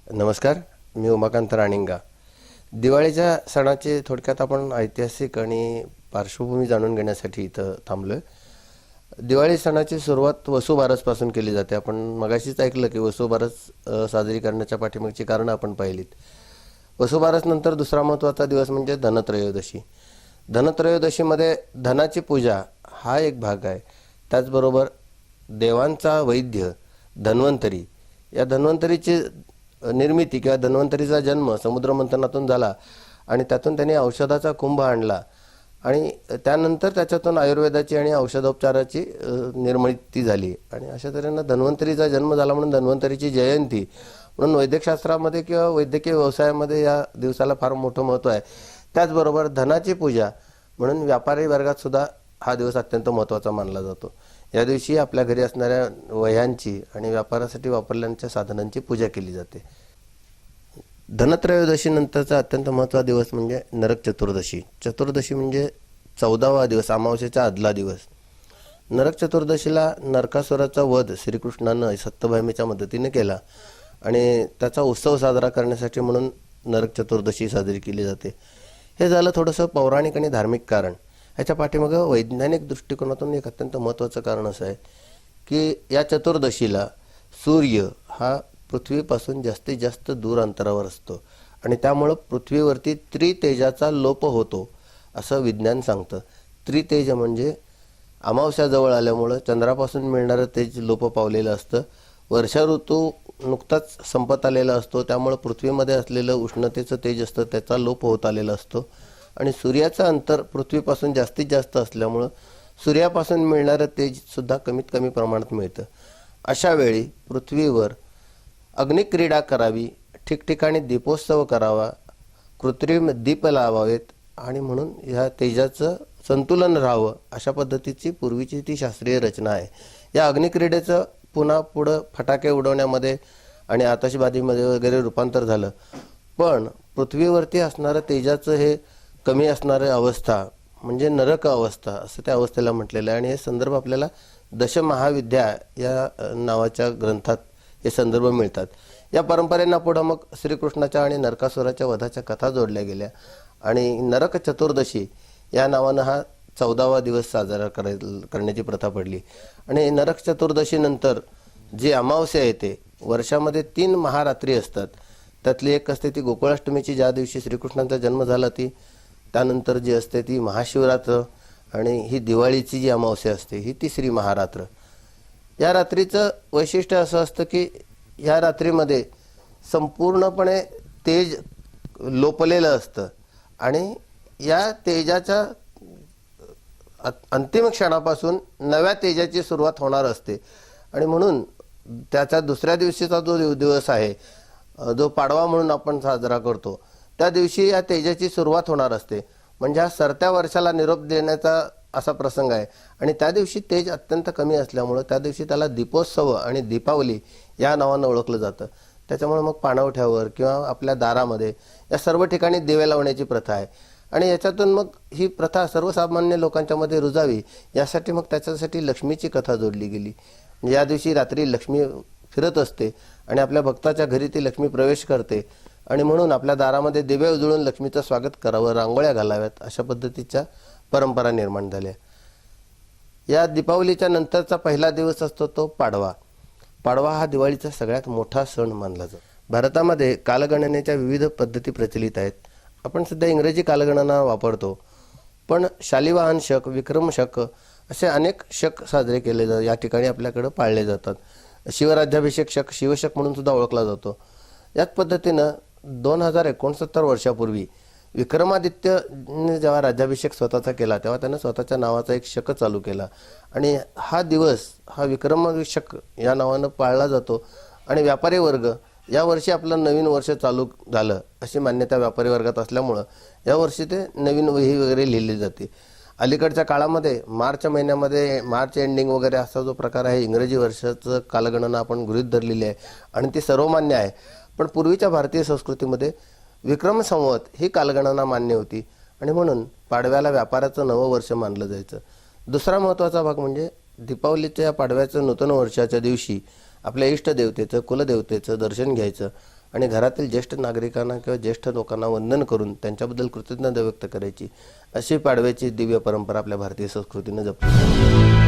नमस्कार, मी उमाकांत राणिंगा. दिवाळीच्या सणाचे थोडक्यात आपण ऐतिहासिक आणि पार्श्वभूमी जाणून घेण्यासाठी इथं थांबलोय. दिवाळी सणाची सुरुवात वसुबारसपासून केली जाते. आपण मगाशीच ऐकलं की वसुबारस साजरी करण्याच्या पाठीमागची कारणं आपण पाहिलीत. वसुबारस नंतर दुसरा महत्त्वाचा दिवस म्हणजे धनत्रयोदशी. धनत्रयोदशीमध्ये धनाची पूजा हा एक भाग आहे. त्याचबरोबर देवांचा वैद्य धन्वंतरी, या धन्वंतरीची निर्मिती किंवा धन्वंतरीचा जन्म समुद्रमंथनातून झाला आणि त्यातून त्यांनी औषधाचा कुंभ आणला आणि त्यानंतर त्याच्यातून आयुर्वेदाची आणि औषधोपचाराची निर्मिती झाली आणि अशा तऱ्हेनं धन्वंतरीचा जन्म झाला म्हणून धन्वंतरीची जयंती म्हणून वैद्यकशास्त्रामध्ये किंवा वैद्यकीय व्यवसायामध्ये या दिवसाला फार मोठं महत्त्व आहे. त्याचबरोबर धनाची पूजा म्हणून व्यापारी वर्गात सुद्धा हा दिवस अत्यंत महत्त्वाचा मानला जातो. या दिवशी आपल्या घरी असणाऱ्या वह्यांची आणि व्यापारासाठी वापरल्याच्या साधनांची पूजा केली जाते. धनत्रयोदशी नंतरचा अत्यंत महत्त्वाचा दिवस म्हणजे नरक चतुर्दशी. चतुर्दशी म्हणजे 14वा दिवस, अमावस्येचा आदला दिवस. नरक चतुर्दशीला नरकासुराचा वध श्रीकृष्णानं सत्यभामेच्या मदतीने केला आणि त्याचा उत्सव साजरा करण्यासाठी म्हणून नरक चतुर्दशी साजरी केली जाते. हे झालं थोडंसं पौराणिक आणि धार्मिक कारण. ह्याच्या पाठीमागं वैज्ञानिक दृष्टिकोनातून एक अत्यंत महत्त्वाचं कारण असं आहे की या चतुर्दशीला सूर्य हा पृथ्वीपासून जास्तीत जास्त दूर अंतरावर असतो आणि त्यामुळं पृथ्वीवरती त्रितेजाचा लोप होतो असं विज्ञान सांगतं. त्रितेज म्हणजे अमावस्या जवळ आल्यामुळं चंद्रापासून मिळणारं तेज लोप पावलेलं असतं. वर्षा ऋतू नुकताच संपत आलेला असतो, त्यामुळं पृथ्वीमध्ये असलेलं उष्णतेचं तेज असतं त्याचा लोप होत आलेला असतो आणि सूर्याचं अंतर पृथ्वीपासून जास्तीत जास्त असल्यामुळं सूर्यापासून मिळणारं तेजसुद्धा कमीत कमी प्रमाणात मिळतं. अशा वेळी पृथ्वीवर अग्निक्रीडा करावी, ठिकठिकाणी दीपोत्सव करावा, कृत्रिम दीप लावावेत आणि म्हणून ह्या तेजाचं संतुलन राहावं अशा पद्धतीची पूर्वीची ती शास्त्रीय रचना आहे. या अग्निक्रीडेचं पुन्हा पुढं फटाके उडवण्यामध्ये आणि आतषबाजीमध्ये वगैरे रूपांतर झालं, पण पृथ्वीवरती असणारं तेजाचं हे कमी असणारी अवस्था म्हणजे नरक अवस्था असं त्या अवस्थेला म्हटलेलं आहे आणि हे संदर्भ आपल्याला दशमहाविद्या या नावाच्या ग्रंथात हे संदर्भ मिळतात. या परंपरेंना पुढं मग श्रीकृष्णाच्या आणि नरकासुराच्या वधाच्या कथा जोडल्या गेल्या आणि नरक चतुर्दशी या नावानं हा 14वा दिवस साजरा करण्याची प्रथा पडली. आणि नरक चतुर्दशीनंतर जी अमावस्या येते, वर्षामध्ये 3 महारात्री असतात. त्यातली एक असते ती गोकुळाष्टमीची, ज्या दिवशी श्रीकृष्णांचा जन्म झाला ती. त्यानंतर जी असते ती महाशिवरात्र आणि ही दिवाळीची जी अमावस्या असते ही तिसरी महारात्र. या रात्रीचं वैशिष्ट्य असं असतं की ह्या रात्रीमध्ये संपूर्णपणे तेज लोपलेलं असतं आणि या तेजाच्या अंतिम क्षणापासून नव्या तेजाची सुरुवात होणार असते आणि म्हणून त्याच्या दुसऱ्या दिवशीचा जो दिवस आहे, जो पाडवा म्हणून आपण साजरा करतो, त्या दिवशी या तेजाची सुरुवात होणार असते. म्हणजे हा सरत्या वर्षाला निरोप देण्याचा असा प्रसंग आहे आणि त्या दिवशी तेज अत्यंत कमी असल्यामुळं त्या दिवशी त्याला दीपोत्सव आणि दीपावली या नावानं ओळखलं जातं. त्याच्यामुळे मग पाणवठ्यावर किंवा आपल्या दारामध्ये या सर्व ठिकाणी दिवे लावण्याची प्रथा आहे आणि याच्यातून मग ही प्रथा सर्वसामान्य लोकांच्यामध्ये रुजावी यासाठी मग त्याच्यासाठी लक्ष्मीची कथा जोडली गेली. या दिवशी रात्री लक्ष्मी फिरत असते आणि आपल्या भक्ताच्या घरी ती लक्ष्मी प्रवेश करते आणि म्हणून आपल्या दारामध्ये दिवे उजळून लक्ष्मीचं स्वागत करावं, रांगोळ्या घालाव्यात अशा पद्धतीच्या परंपरा निर्माण झाल्या. या दीपावलीच्या नंतरचा पहिला दिवस असतो तो पाडवा. पाडवा हा दिवाळीचा सगळ्यात मोठा सण मानला जातो. भारतामध्ये कालगणनेच्या विविध पद्धती प्रचलित आहेत. आपण सध्या इंग्रजी कालगणना वापरतो, पण शालिवाहन शक, विक्रम शक असे अनेक शक साजरे केले जातात, या ठिकाणी आपल्याकडं पाळले जातात. शिवराज्याभिषेक शक शिवशक म्हणून सुद्धा ओळखला जातो. याच पद्धतीनं 2069 वर्षापूर्वी विक्रमादित्यने जेव्हा राज्याभिषेक स्वतःचा केला तेव्हा त्यानं स्वतःच्या नावाचा एक शक चालू केला आणि हा दिवस हा विक्रमादिशक या नावानं पाळला जातो आणि व्यापारी वर्ग यावर्षी आपलं नवीन वर्ष चालू झालं अशी मान्यता व्यापारी वर्गात असल्यामुळं यावर्षी ते नवीन वही वगैरे लिहिली जाते. अलीकडच्या काळामध्ये मार्च महिन्यामध्ये मार्च एंडिंग वगैरे असा जो प्रकार आहे, इंग्रजी वर्षाचं कालगणना आपण गृहीत धरलेली आहे आणि ती सर्वमान्य आहे. पण पूर्वीच्या भारतीय संस्कृतीमध्ये विक्रम संवत ही कालगणना मान्य होती आणि म्हणून पाडव्याला व्यापाराचं नवं वर्ष मानलं जायचं. दुसरा महत्त्वाचा भाग म्हणजे दीपावलीच्या या पाडव्याचं नूतन वर्षाच्या दिवशी आपल्या इष्टदेवतेचं, कुलदेवतेचं दर्शन घ्यायचं आणि घरातील ज्येष्ठ नागरिकांना किंवा ज्येष्ठ लोकांना वंदन करून त्यांच्याबद्दल कृतज्ञता व्यक्त करायची, अशी पाडव्याची दिव्य परंपरा आपल्या भारतीय संस्कृतीने जपली.